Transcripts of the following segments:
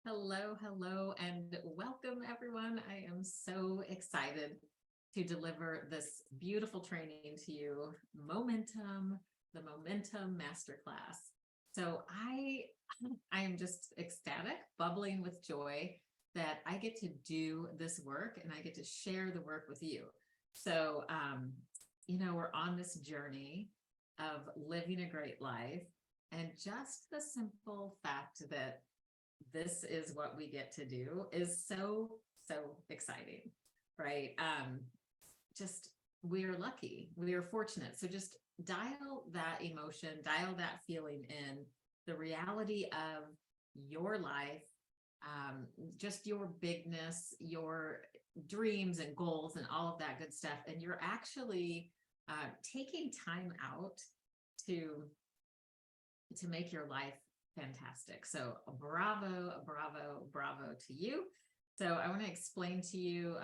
Hello, and welcome everyone. I am so excited to deliver this beautiful training to you, the Momentum Masterclass. So I am just ecstatic, bubbling with joy that I get to do this work and I get to share the work with you. So, we're on this journey of living a great life, and just the simple fact that this is what we get to do is so exciting, right? Just we're lucky, we are fortunate. So just dial that emotion, dial that feeling in, the reality of your life, just your bigness, your dreams and goals and all of that good stuff, and you're actually taking time out to make your life fantastic. So bravo to you. So I want to explain to you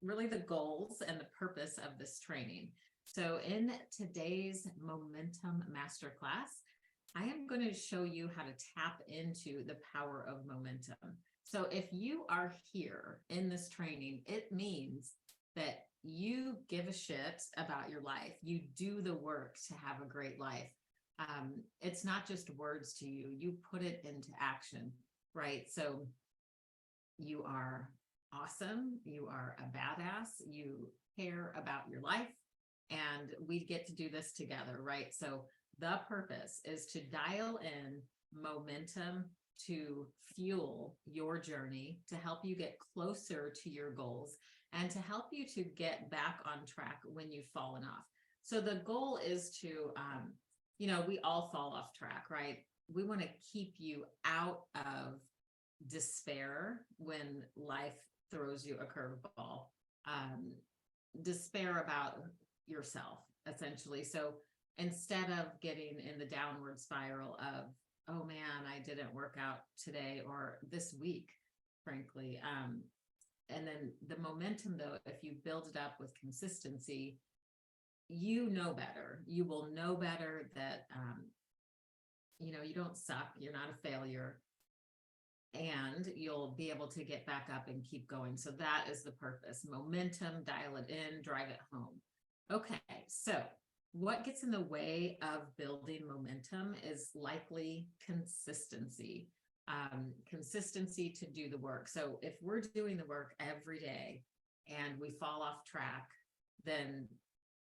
really the goals and the purpose of this training. So in today's Momentum Masterclass, I am going to show you how to tap into the power of momentum. So if you are here in this training, it means that you give a shit about your life. You do the work to have a great life. It's not just words to you, you put it into action, right? So you are awesome, you are a badass, you care about your life, and we get to do this together, right? So the purpose is to dial in momentum to fuel your journey, to help you get closer to your goals, and to help you to get back on track when you've fallen off. So the goal is to we all fall off track, right? We want to keep you out of despair when life throws you a curveball, despair about yourself, essentially. So instead of getting in the downward spiral of, oh man, I didn't work out today or this week, frankly. And then the momentum, though, if you build it up with consistency, you know better. You will know better that, you don't suck. You're not a failure. And you'll be able to get back up and keep going. So that is the purpose. Momentum, dial it in, drive it home. Okay, so what gets in the way of building momentum is likely consistency. Consistency to do the work. So if we're doing the work every day and we fall off track, then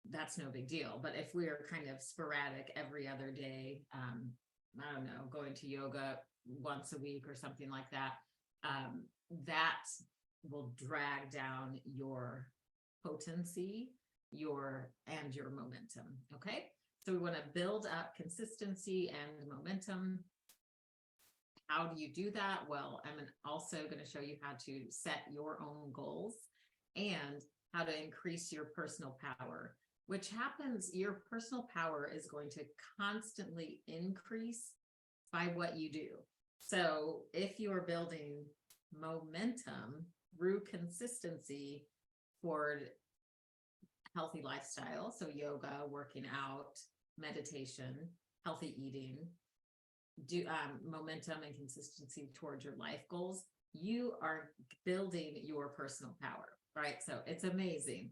that's no big deal. But if we are kind of sporadic every other day, I don't know, going to yoga once a week or something like that, that will drag down your potency, your momentum. Okay. So we want to build up consistency and momentum. How do you do that? Well, I'm also going to show you how to set your own goals and how to increase your personal power, which happens, your personal power is going to constantly increase by what you do. So if you are building momentum through consistency toward healthy lifestyle, so yoga, working out, meditation, healthy eating, momentum and consistency towards your life goals, you are building your personal power, right? So it's amazing.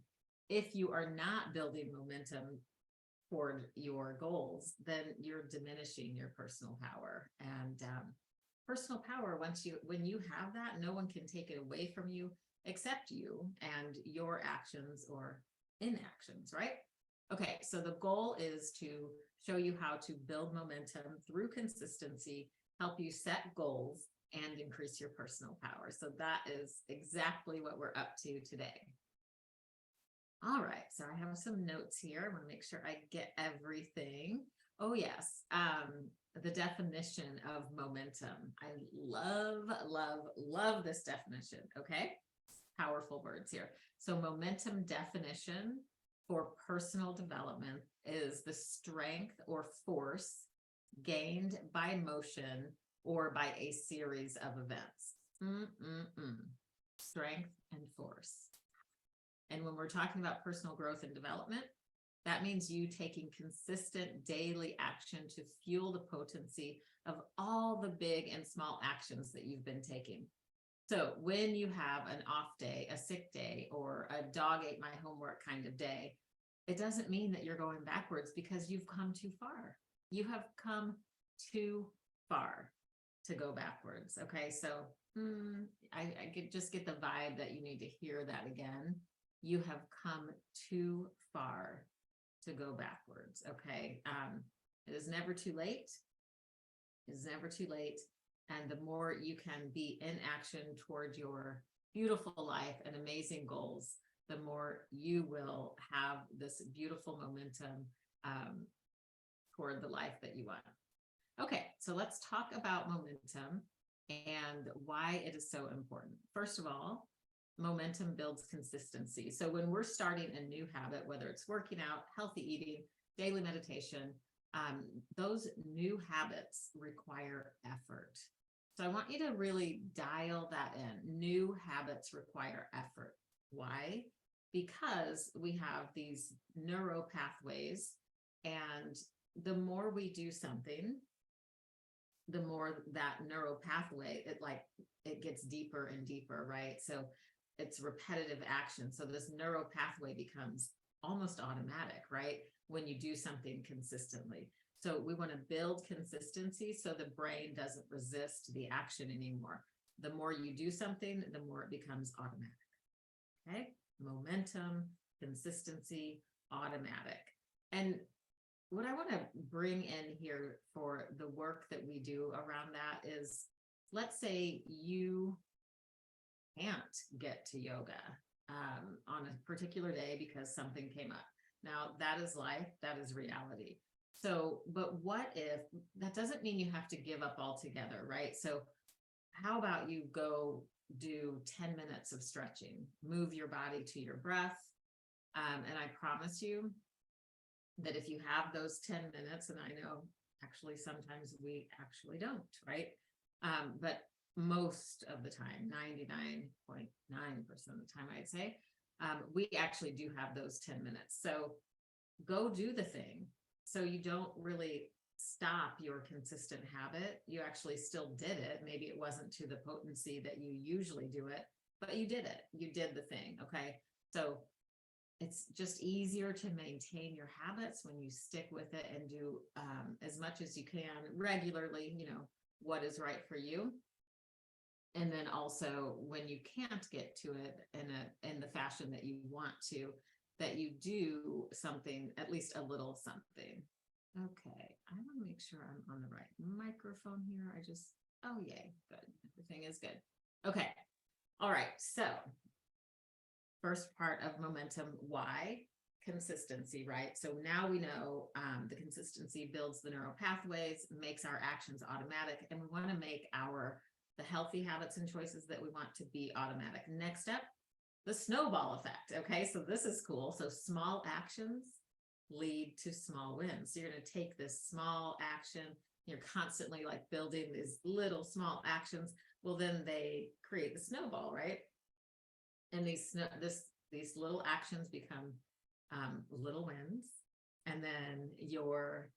If you are not building momentum toward your goals, then you're diminishing your personal power. And personal power, when you have that, no one can take it away from you except you and your actions or inactions, right? Okay, so the goal is to show you how to build momentum through consistency, help you set goals, and increase your personal power. So that is exactly what we're up to today. All right, so I have some notes here. I want to make sure I get everything. Oh, yes. The definition of momentum. I love this definition. Okay. Powerful words here. So momentum definition for personal development is the strength or force gained by motion or by a series of events. Strength and force. And when we're talking about personal growth and development, That means you taking consistent daily action to fuel the potency of all the big and small actions that you've been taking. So when you have an off day, a sick day, or a dog ate my homework kind of day, it doesn't mean that you're going backwards, because you've come too far. You have come too far to go backwards. Okay, so I could just get the vibe that you need to hear that again. You have come too far to go backwards. Okay, it is never too late. It is never too late. And the more you can be in action toward your beautiful life and amazing goals, the more you will have this beautiful momentum toward the life that you want. Okay, so let's talk about momentum and why it is so important. First of all, momentum builds consistency. So when we're starting a new habit, whether it's working out, healthy eating, daily meditation, those new habits require effort. So I want you to really dial that in. New habits require effort. Why? Because we have these neuro pathways, and the more we do something, the more that neural pathway, it gets deeper and deeper, right? So it's repetitive action. So this neural pathway becomes almost automatic, right? When you do something consistently. So we want to build consistency so the brain doesn't resist the action anymore. The more you do something, the more it becomes automatic. Okay? Momentum, consistency, automatic. And what I want to bring in here for the work that we do around that is, let's say you can't get to yoga on a particular day because something came up. Now, that is life, that is reality. So, but what if, that doesn't mean you have to give up altogether, right? So how about you go do 10 minutes of stretching, move your body to your breath. And I promise you that if you have those 10 minutes, and I know actually sometimes we actually don't, right? But most of the time, 99.9% of the time, I'd say, we actually do have those 10 minutes. So go do the thing. So you don't really stop your consistent habit. You actually still did it. Maybe it wasn't to the potency that you usually do it, but you did it. You did the thing. Okay. So it's just easier to maintain your habits when you stick with it and do as much as you can regularly, what is right for you. And then also when you can't get to it in the fashion that you want to, that you do something, at least a little something. Okay, I want to make sure I'm on the right microphone here. Oh, yay, good. Everything is good. Okay, all right. So first part of momentum, why? Consistency, right? So now we know the consistency builds the neural pathways, makes our actions automatic, and we want to make the healthy habits and choices that we want to be automatic. Next step, the snowball effect. Okay, so this is cool. So small actions lead to small wins. So you're going to take this small action, you're constantly like building these little small actions. Well, then they create the snowball, right? And these little actions become little wins. And then you're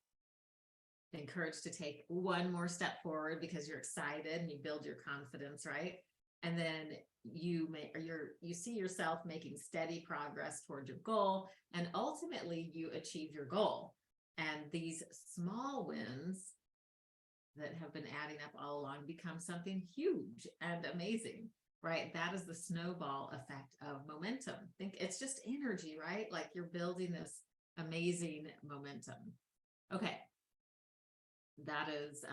encouraged to take one more step forward because you're excited and you build your confidence, right? And then you see yourself making steady progress toward your goal, and ultimately you achieve your goal. And these small wins that have been adding up all along become something huge and amazing, right? That is the snowball effect of momentum. Think it's just energy, right? Like you're building this amazing momentum. Okay. That is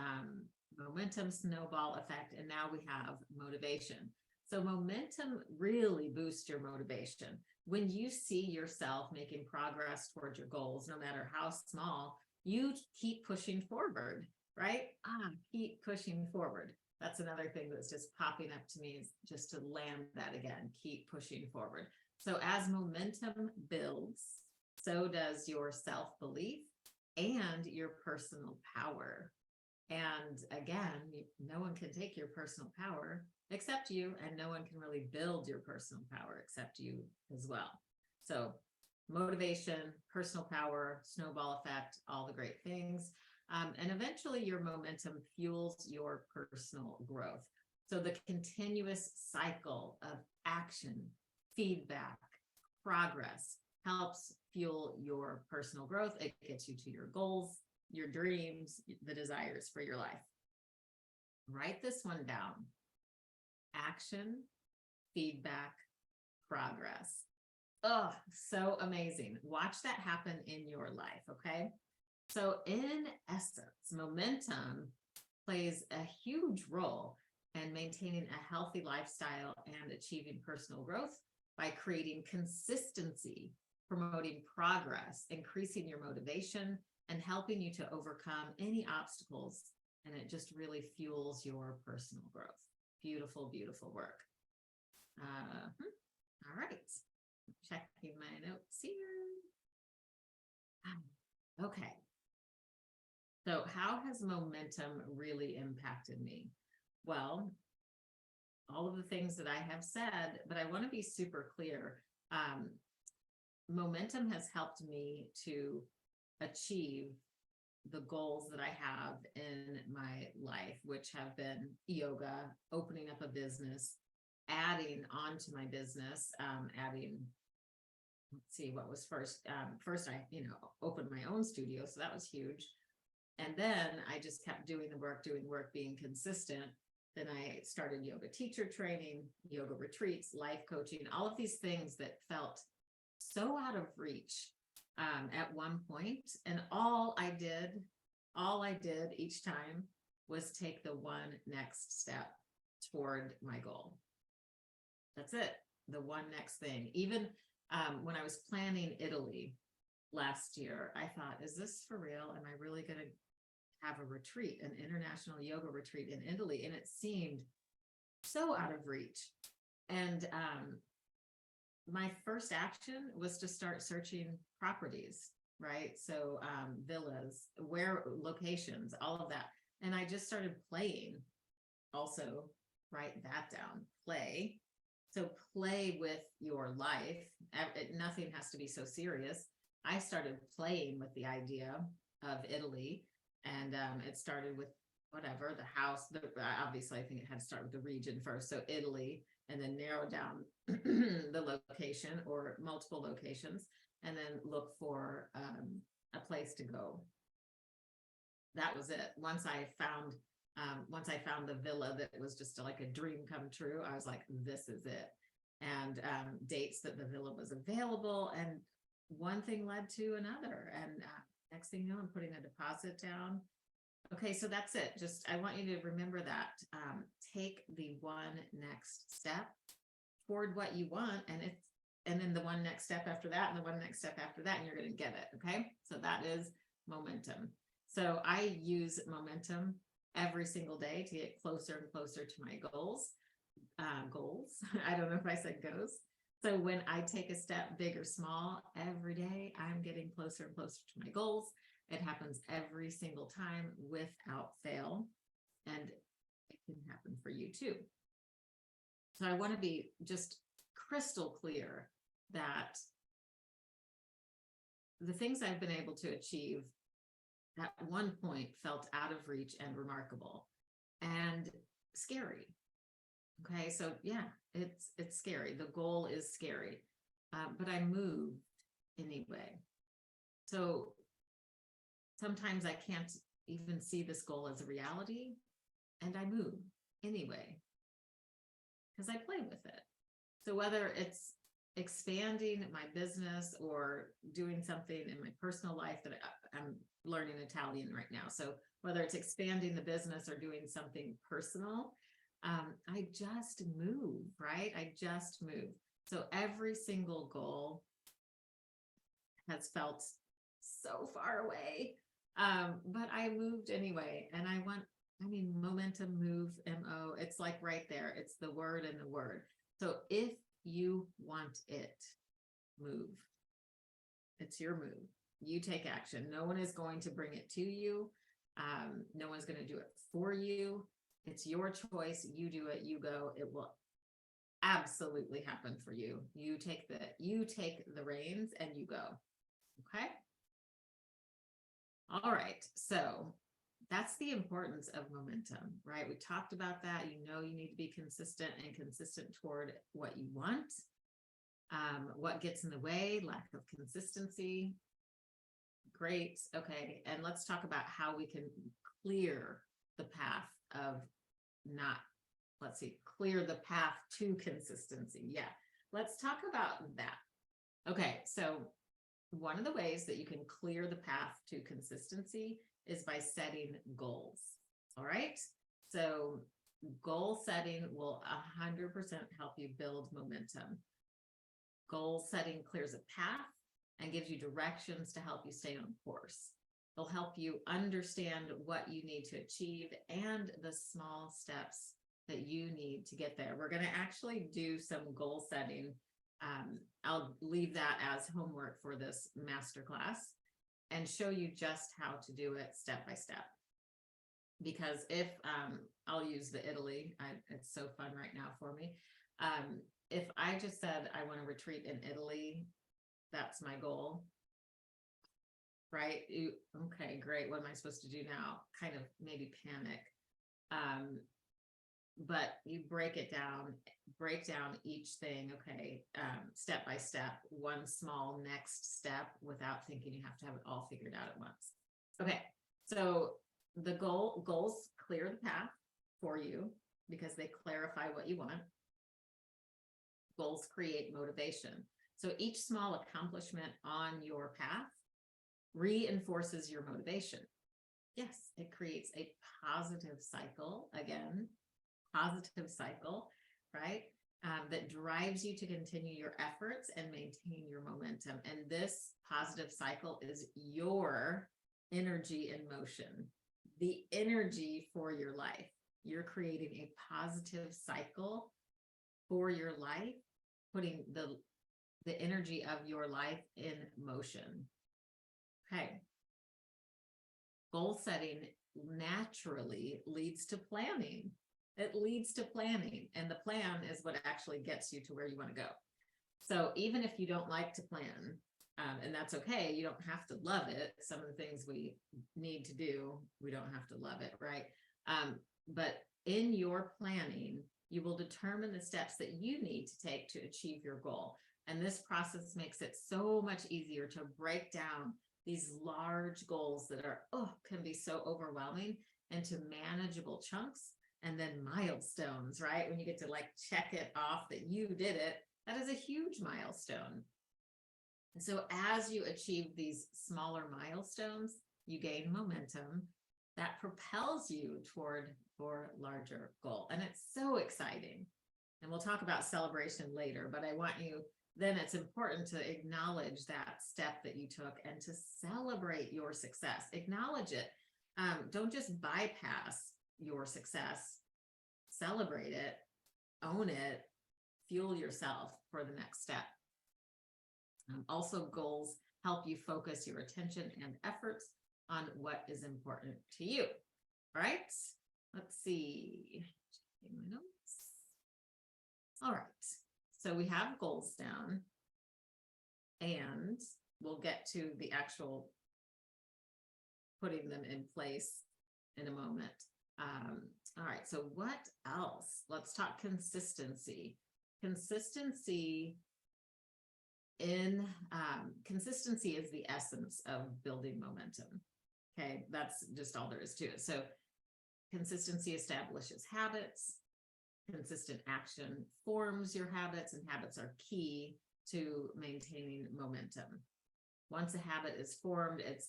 momentum, snowball effect. And now we have motivation. So momentum really boosts your motivation. When you see yourself making progress towards your goals, no matter how small, you keep pushing forward, right? Keep pushing forward. That's another thing that's just popping up to me, is just to land that again, keep pushing forward. So as momentum builds, so does your self-belief and your personal power. And again, no one can take your personal power except you, and no one can really build your personal power except you as well. So motivation, personal power, snowball effect, all the great things. And eventually your momentum fuels your personal growth. So the continuous cycle of action, feedback, progress helps fuel your personal growth. It gets you to your goals, your dreams, the desires for your life. Write this one down. Action, feedback, progress. Oh, so amazing. Watch that happen in your life, okay? So in essence, momentum plays a huge role in maintaining a healthy lifestyle and achieving personal growth by creating consistency, promoting progress, increasing your motivation, and helping you to overcome any obstacles. And it just really fuels your personal growth. Beautiful, beautiful work. All right. Checking my notes here. Okay. So how has momentum really impacted me? Well, all of the things that I have said, but I want to be super clear. Momentum has helped me to achieve the goals that I have in my life, which have been yoga, opening up a business, adding on to my business, let's see, what was first? First, I, opened my own studio. So that was huge. And then I just kept doing work, being consistent. Then I started yoga teacher training, yoga retreats, life coaching, all of these things that felt so out of reach at one point. And all I did each time was take the one next step toward my goal. That's it. The one next thing. Even when I was planning Italy last year, I thought, is this for real? Am I really going to have a retreat, an international yoga retreat in Italy? And it seemed so out of reach. And my first action was to start searching properties, right? So villas, where locations, all of that. And I just started playing. Also, write that down, play. So play with your life. Nothing has to be so serious. I started playing with the idea of Italy, and it started with whatever, the house. Obviously, I think it had to start with the region first. So Italy, and then narrow down the location or multiple locations, and then look for a place to go. That was it. Once I found the villa that was just like a dream come true, I was like, this is it. And dates that the villa was available, and one thing led to another. And next thing you know, I'm putting a deposit down. Okay, so that's it. Just, I want you to remember that. Take the one next step toward what you want, and then the one next step after that, and the one next step after that, and you're going to get it. Okay, so that is momentum. So I use momentum every single day to get closer and closer to my goals. I don't know if I said goes. So when I take a step, big or small, every day, I'm getting closer and closer to my goals. It happens every single time without fail. And it can happen for you too. So I want to be just crystal clear that the things I've been able to achieve at one point felt out of reach and remarkable and scary. Okay, so yeah, it's scary. The goal is scary, but I moved anyway. So sometimes I can't even see this goal as a reality, and I move anyway because I play with it. So whether it's expanding my business or doing something in my personal life that I'm learning Italian right now. So whether it's expanding the business or doing something personal, I just move, right? I just move. So every single goal has felt so far away, but I moved anyway. And momentum, move, MO, it's like right there. It's the word and the word. So if you want it, move. It's your move. You take action. No one is going to bring it to you. No one's going to do it for you. It's your choice. You do it, you go, it will absolutely happen for you. You take the reins and you go. Okay. All right. So that's the importance of momentum, right? We talked about that. You need to be consistent and consistent toward what you want. What gets in the way? Lack of consistency. Great. Okay. And let's talk about how we can clear the path of not, clear the path to consistency. Yeah. Let's talk about that. Okay. So one of the ways that you can clear the path to consistency is by setting goals. All right. So goal setting will 100% help you build momentum. Goal setting clears a path and gives you directions to help you stay on course. They'll help you understand what you need to achieve and the small steps that you need to get there. We're going to actually do some goal setting. I'll leave that as homework for this masterclass and show you just how to do it step by step. Because if I'll use the Italy, it's so fun right now for me. If I just said I want to retreat in Italy, that's my goal, right? Okay, great. What am I supposed to do now? Kind of maybe panic. But you break down each thing, okay, step by step, one small next step without thinking you have to have it all figured out at once. Okay, so the goals clear the path for you because they clarify what you want. Goals create motivation. So each small accomplishment on your path reinforces your motivation. Yes, it creates a positive cycle, right? That drives you to continue your efforts and maintain your momentum. And this positive cycle is your energy in motion, the energy for your life. You're creating a positive cycle for your life, putting the energy of your life in motion. Okay. Goal setting naturally leads to planning. It leads to planning, and the plan is what actually gets you to where you want to go. So even if you don't like to plan, and that's okay, you don't have to love it. Some of the things we need to do, we don't have to love it, right? But in your planning, you will determine the steps that you need to take to achieve your goal. And this process makes it so much easier to break down these large goals that can be so overwhelming into manageable chunks and then milestones, right? When you get to check it off that you did it, that is a huge milestone. And so as you achieve these smaller milestones, you gain momentum that propels you toward your larger goal. And it's so exciting. And we'll talk about celebration later, but then it's important to acknowledge that step that you took and to celebrate your success. Acknowledge it. Don't just bypass your success. Celebrate it, own it, fuel yourself for the next step. Also, goals help you focus your attention and efforts on what is important to you. All right, let's see. Checking my notes. All right, so we have goals down, and we'll get to the actual putting them in place in a moment. All right, so what else? Let's talk consistency. Consistency is the essence of building momentum. Okay, that's just all there is to it. So consistency establishes habits. Consistent action forms your habits, and habits are key to maintaining momentum. Once a habit is formed, it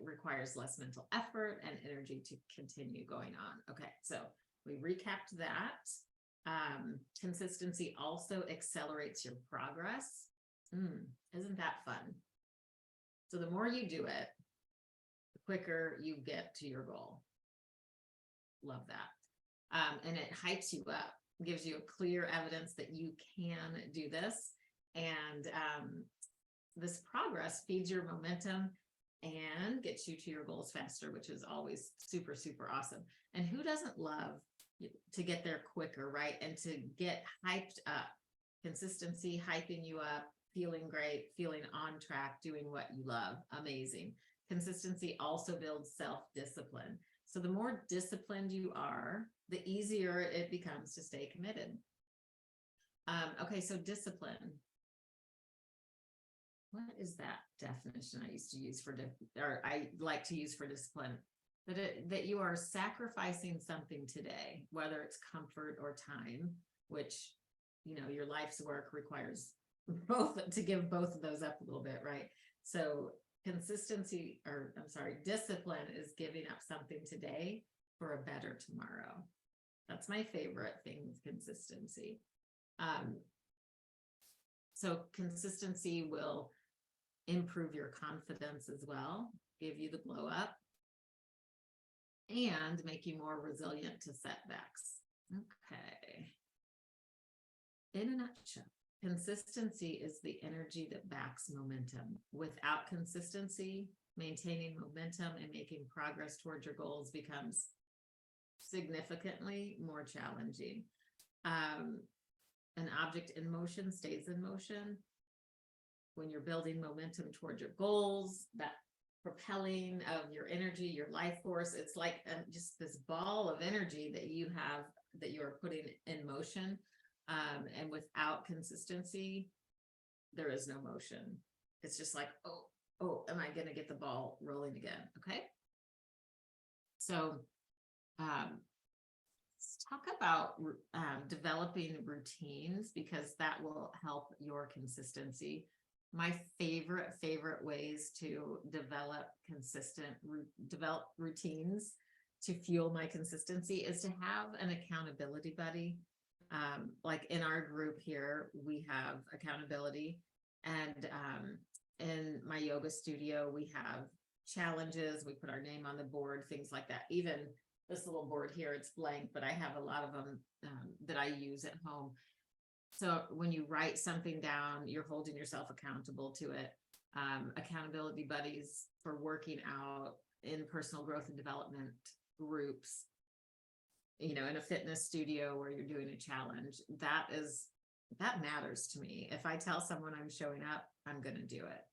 requires less mental effort and energy to continue going on. Okay, so we recapped that. Consistency also accelerates your progress. Isn't that fun? So the more you do it, the quicker you get to your goal. Love that. And it hypes you up, gives you a clear evidence that you can do this. And this progress feeds your momentum and gets you to your goals faster, which is always super, super awesome. And who doesn't love to get there quicker, right? And to get hyped up. Consistency, hyping you up, feeling great, feeling on track, doing what you love. Amazing. Consistency also builds self-discipline. So the more disciplined you are, the easier it becomes to stay committed. Okay, so discipline. What is that definition I used to use for, or I like to use for discipline? That you are sacrificing something today, whether it's comfort or time, which, your life's work requires both, to give both of those up a little bit, right? So discipline is giving up something today for a better tomorrow. That's my favorite thing with consistency. So consistency will improve your confidence as well, give you the glow up, and make you more resilient to setbacks. Okay. In a nutshell, consistency is the energy that backs momentum. Without consistency, maintaining momentum and making progress towards your goals becomes significantly more challenging. An object in motion stays in motion. When you're building momentum towards your goals, that propelling of your energy, your life force, it's like just this ball of energy that you have, that you are putting in motion. And without consistency, there is no motion. It's just like, oh, am I going to get the ball rolling again? Okay. So, let's talk about developing routines, because that will help your consistency. My favorite ways to develop routines to fuel my consistency is to have an accountability buddy. Like in our group here, we have accountability, and in my yoga studio, we have challenges. We put our name on the board, things like that. Even this little board here, it's blank, but I have a lot of them that I use at home. So when you write something down, you're holding yourself accountable to it. Accountability buddies for working out, in personal growth and development groups, in a fitness studio where you're doing a challenge, that matters to me. If I tell someone I'm showing up, I'm going to do it.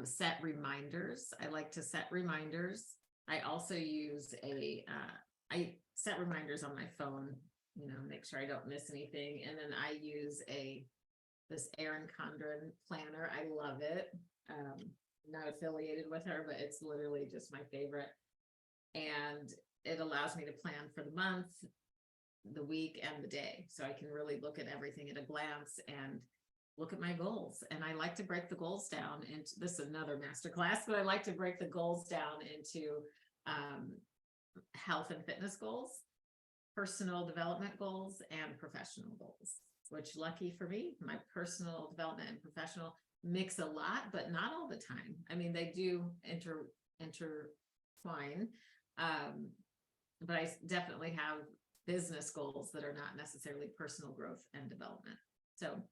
Set reminders. I like to set reminders. I also use I set reminders on my phone, make sure I don't miss anything. And then I use this Erin Condren planner. I love it. Not affiliated with her, but it's literally just my favorite. And it allows me to plan for the month, the week, and the day. So I can really look at everything at a glance and look at my goals. And I like to break the goals down into, this is another masterclass, but I like to break the goals down into health and fitness goals, personal development goals, and professional goals, which, lucky for me, my personal development and professional mix a lot, but not all the time. I mean, they do intertwine. But I definitely have business goals that are not necessarily personal growth and development. So,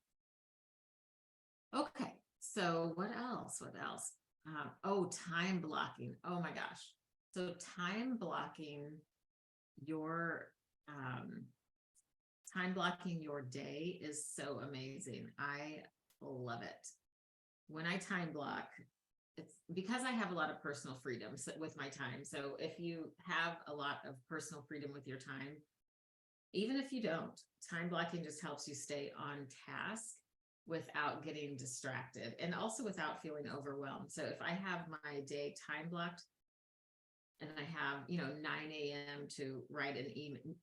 okay. So what else? Time blocking. Oh my gosh. So time blocking your day is so amazing. I love it. When I time block, it's because I have a lot of personal freedom with my time. So if you have a lot of personal freedom with your time, even if you don't, time blocking just helps you stay on task without getting distracted, and also without feeling overwhelmed. So if I have my day time blocked and I have, 9 a.m. to write an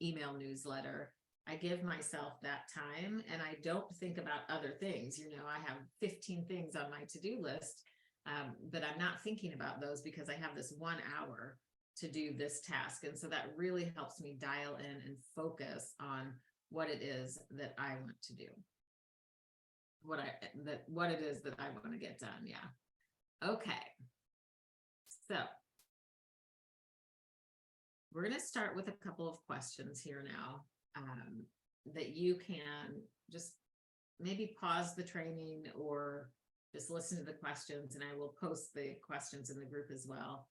email newsletter, I give myself that time and I don't think about other things. I have 15 things on my to-do list. But I'm not thinking about those because I have this 1 hour to do this task. And so that really helps me dial in and focus on what it is that I want to do. What it is that I want to get done. Yeah. Okay. So we're going to start with a couple of questions here now, that you can just maybe pause the training or just listen to the questions, and I will post the questions in the group as well.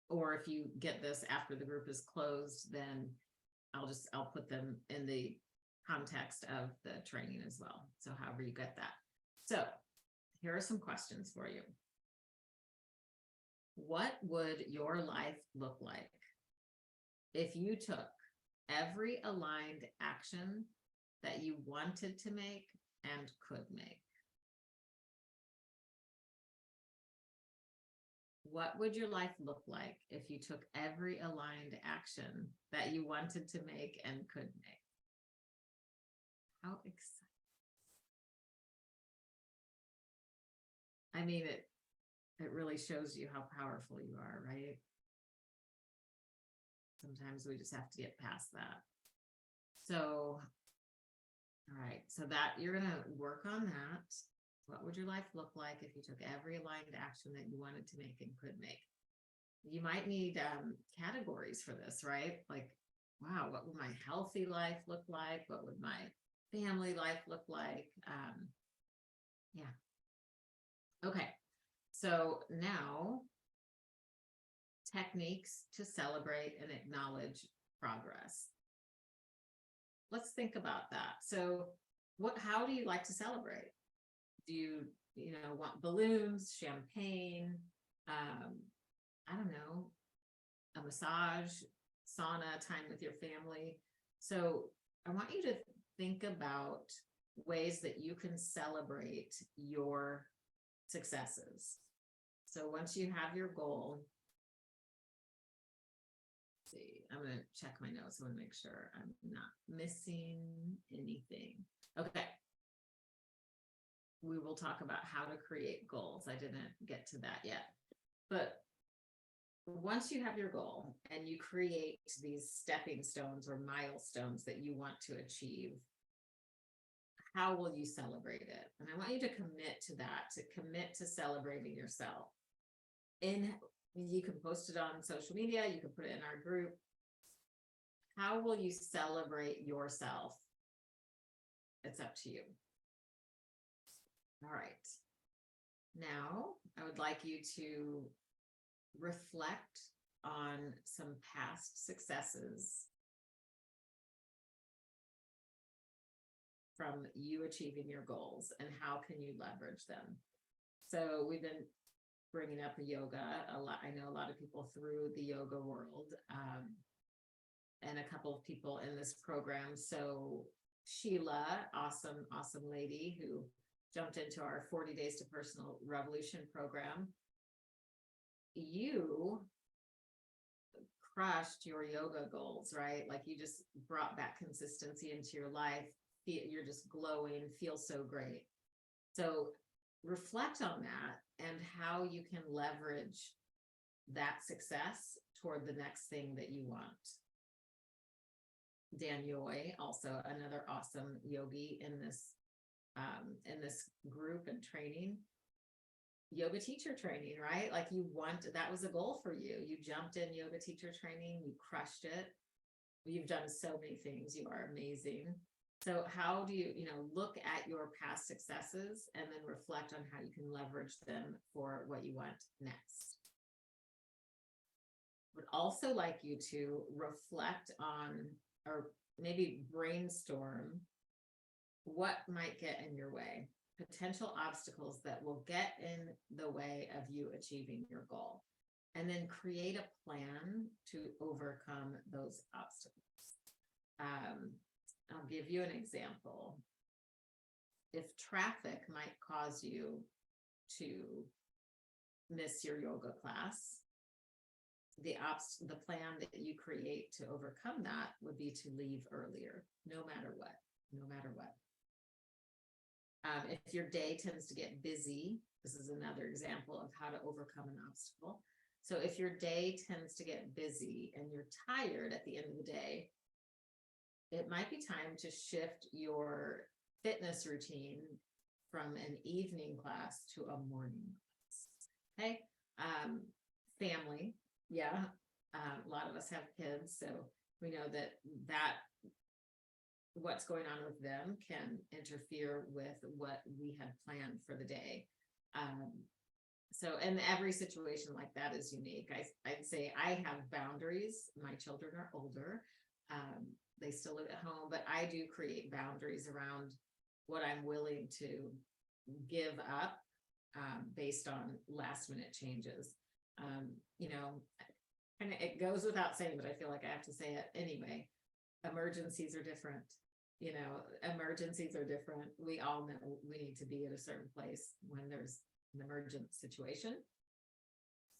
or if you get this after the group is closed, then I'll put them in the context of the training as well. So however you get that. So here are some questions for you. What would your life look like if you took every aligned action that you wanted to make and could make? What would your life look like if you took every aligned action that you wanted to make and could make? How exciting. I mean, it really shows you how powerful you are, right? Sometimes we just have to get past that. So, all right, so that you're going to work on that. What would your life look like if you took every aligned action that you wanted to make and could make? You might need categories for this, right? Like, wow, what would my healthy life look like? What would my family life look like? Yeah. Okay. So now, techniques to celebrate and acknowledge progress. Let's think about that. So how do you like to celebrate? Do you want balloons, champagne, I don't know, a massage, sauna, time with your family? So I want you to think about ways that you can celebrate your successes. So once you have your goal, see, I'm going to check my notes. I want to make sure I'm not missing anything. Okay. We will talk about how to create goals. I didn't get to that yet. But once you have your goal and you create these stepping stones or milestones that you want to achieve, how will you celebrate it? And I want you to commit to that, to commit to celebrating yourself. You can post it on social media, you can put it in our group. How will you celebrate yourself? It's up to you. All right. Now, I would like you to reflect on some past successes from you achieving your goals and how can you leverage them. So we've been bringing up yoga a lot. I know a lot of people through the yoga world, and a couple of people in this program. So Sheila, awesome lady who jumped into our 40 Days to Personal Revolution program. You crushed your yoga goals, right? Like you just brought back consistency into your life. You're just glowing, feel so great. So reflect on that and how you can leverage that success toward the next thing that you want. Dan Yoy, also another awesome yogi in this group and training, yoga teacher training, right? Like that was a goal for you. You jumped in yoga teacher training, you crushed it. You've done so many things. You are amazing. So how do you look at your past successes and then reflect on how you can leverage them for what you want next? Would also like you to reflect on, or maybe brainstorm, what might get in your way, potential obstacles that will get in the way of you achieving your goal, and then create a plan to overcome those obstacles. I'll give you an example. If traffic might cause you to miss your yoga class, the plan that you create to overcome that would be to leave earlier, no matter what. If your day tends to get busy, this is another example of how to overcome an obstacle. So if your day tends to get busy and you're tired at the end of the day, it might be time to shift your fitness routine from an evening class to a morning class. Okay. Family. Yeah. A lot of us have kids, so we know that what's going on with them can interfere with what we had planned for the day. So, and every situation like that is unique. I'd say I have boundaries. My children are older. They still live at home, but I do create boundaries around what I'm willing to give up based on last minute changes. You know, and it goes without saying, but I feel like I have to say it anyway. Emergencies are different. You know, emergencies are different. We all know we need to be at a certain place when there's an emergent situation.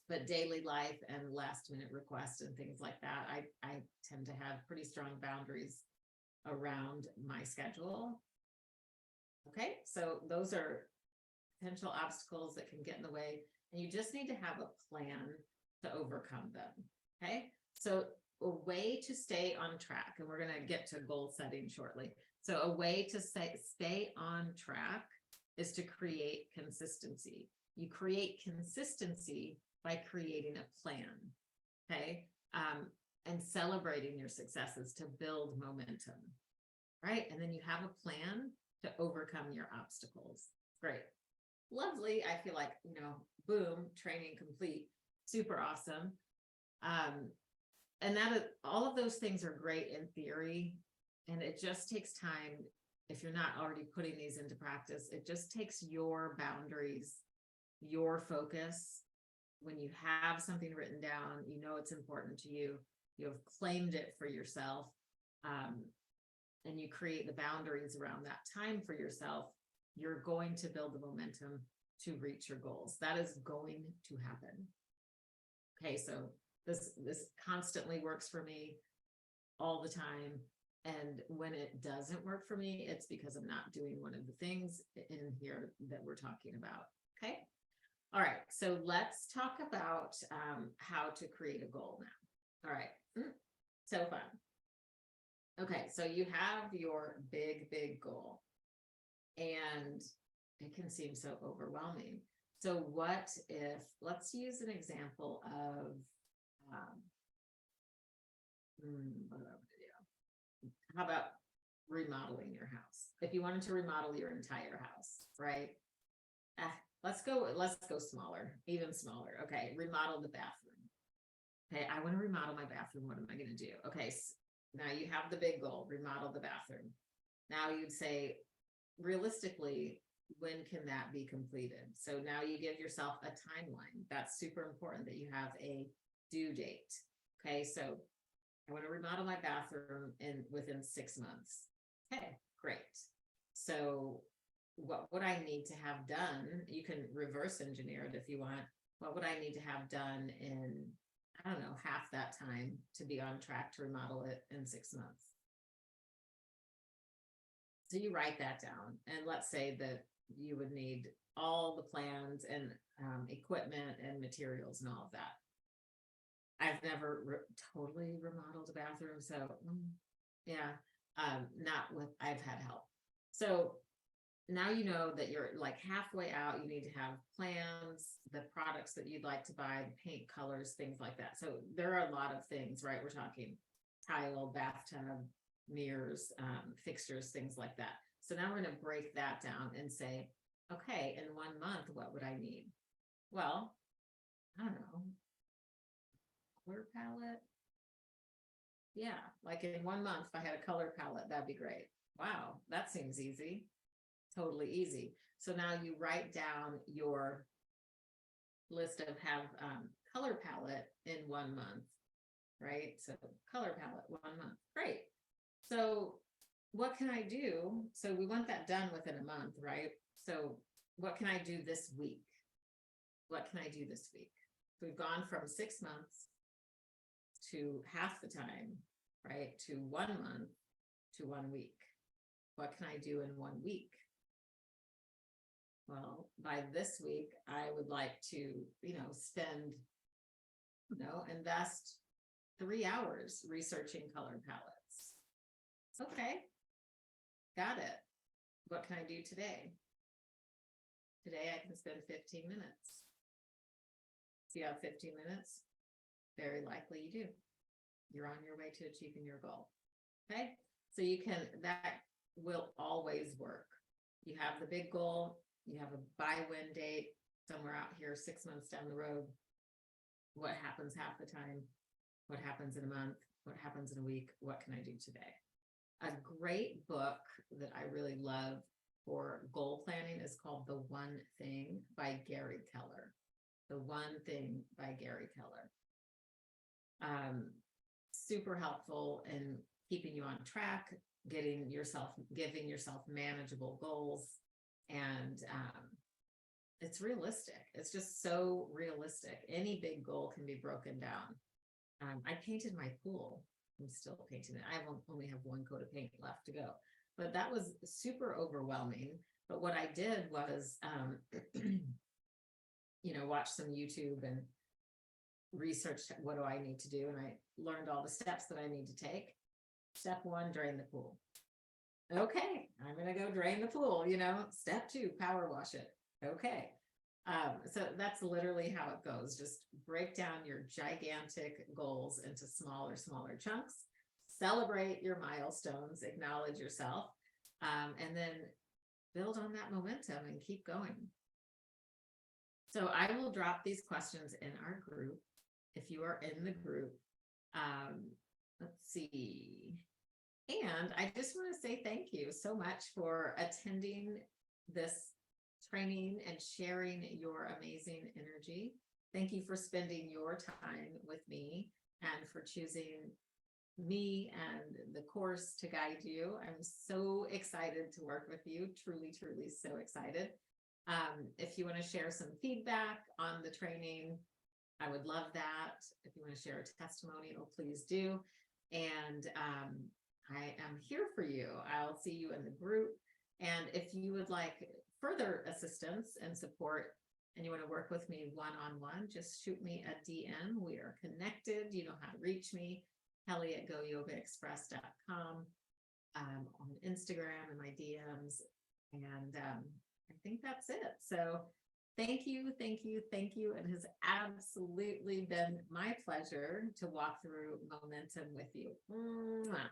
But daily life and last minute requests and things like that, I tend to have pretty strong boundaries around my schedule. Okay, so those are potential obstacles that can get in the way, and you just need to have a plan to overcome them. Okay, so a way to stay on track, and we're going to get to goal setting shortly. So a way to stay on track is to create consistency. You create consistency by creating a plan, okay? And celebrating your successes to build momentum, right? And then you have a plan to overcome your obstacles. Great. Lovely. I feel like, you know, boom, training complete. Super awesome. And that is, all of those things are great in theory, and it just takes time. If you're not already putting these into practice, it just takes your boundaries, your focus. When you have something written down, you know it's important to you, you have claimed it for yourself, and you create the boundaries around that time for yourself, you're going to build the momentum to reach your goals. That is going to happen. Okay, so this constantly works for me all the time. And when it doesn't work for me, it's because I'm not doing one of the things in here that we're talking about. Okay. All right. So let's talk about how to create a goal now. All right. So fun. Okay. So you have your big goal, and it can seem so overwhelming. So what if, let's use an example of, what do I want to do? How about remodeling your house? If you wanted to remodel your entire house, right? Let's go smaller, even smaller. Okay, remodel the bathroom. Okay, I want to remodel my bathroom. What am I going to do? Okay, so now you have the big goal, remodel the bathroom. Now you'd say, realistically, when can that be completed? So now you give yourself a timeline. That's super important that you have a due date. Okay, so I want to remodel my bathroom within 6 months. Okay, great. So what would I need to have done? You can reverse engineer it if you want. What would I need to have done in, I don't know, half that time to be on track to remodel it in 6 months? So you write that down, and let's say that you would need all the plans and equipment and materials and all of that. I've never totally remodeled a bathroom, so yeah, not with, I've had help. So now you know that you're like halfway out. You need to have plans, the products that you'd like to buy, paint colors, things like that. So there are a lot of things, right? We're talking tile, bathtub, mirrors, fixtures, things like that. So now we're going to break that down and say, okay, in 1 month, what would I need? Well, I don't know, color palette. Yeah, like in 1 month, if I had a color palette, that'd be great. Wow, that seems easy. Totally easy. So now you write down your list of color palette in 1 month, right? So color palette, 1 month. Great. So what can I do? So we want that done within a month, right? So what can I do this week? What can I do this week? So we've gone from 6 months to half the time, right? To 1 month to 1 week. What can I do in 1 week? Well, by this week, I would like to, invest 3 hours researching color palettes. Okay, got it. What can I do today? Today I can spend 15 minutes. If you have 15 minutes, very likely you do. You're on your way to achieving your goal. Okay, so that will always work. You have the big goal, you have a buy-win date, somewhere out here 6 months down the road, what happens half the time, what happens in a month, what happens in a week, what can I do today? A great book that I really love for goal planning is called The One Thing by Gary Keller. The One Thing by Gary Keller. Super helpful in keeping you on track, giving yourself manageable goals. And it's realistic. It's just so realistic. Any big goal can be broken down. I painted my pool. I'm still painting it. I only have one coat of paint left to go, but that was super overwhelming. But what I did was, watch some YouTube and research what do I need to do. And I learned all the steps that I need to take. Step 1, drain the pool. Okay, I'm going to go drain the pool, Step 2, power wash it. Okay. So that's literally how it goes. Just break down your gigantic goals into smaller chunks, celebrate your milestones, acknowledge yourself, and then build on that momentum and keep going. So I will drop these questions in our group. If you are in the group, let's see. And I just want to say thank you so much for attending this training and sharing your amazing energy. Thank you for spending your time with me and for choosing me and the course to guide you. I'm so excited to work with you. Truly so excited. If you want to share some feedback on the training, I would love that. If you want to share a testimonial, please do. And I am here for you. I'll see you in the group. And if you would like further assistance and support, and you want to work with me one-on-one, just shoot me a DM. We are connected. You know how to reach me. Kellie at goyogaexpress.com, on Instagram and my DMs. And I think that's it. So thank you. It has absolutely been my pleasure to walk through momentum with you. Mwah.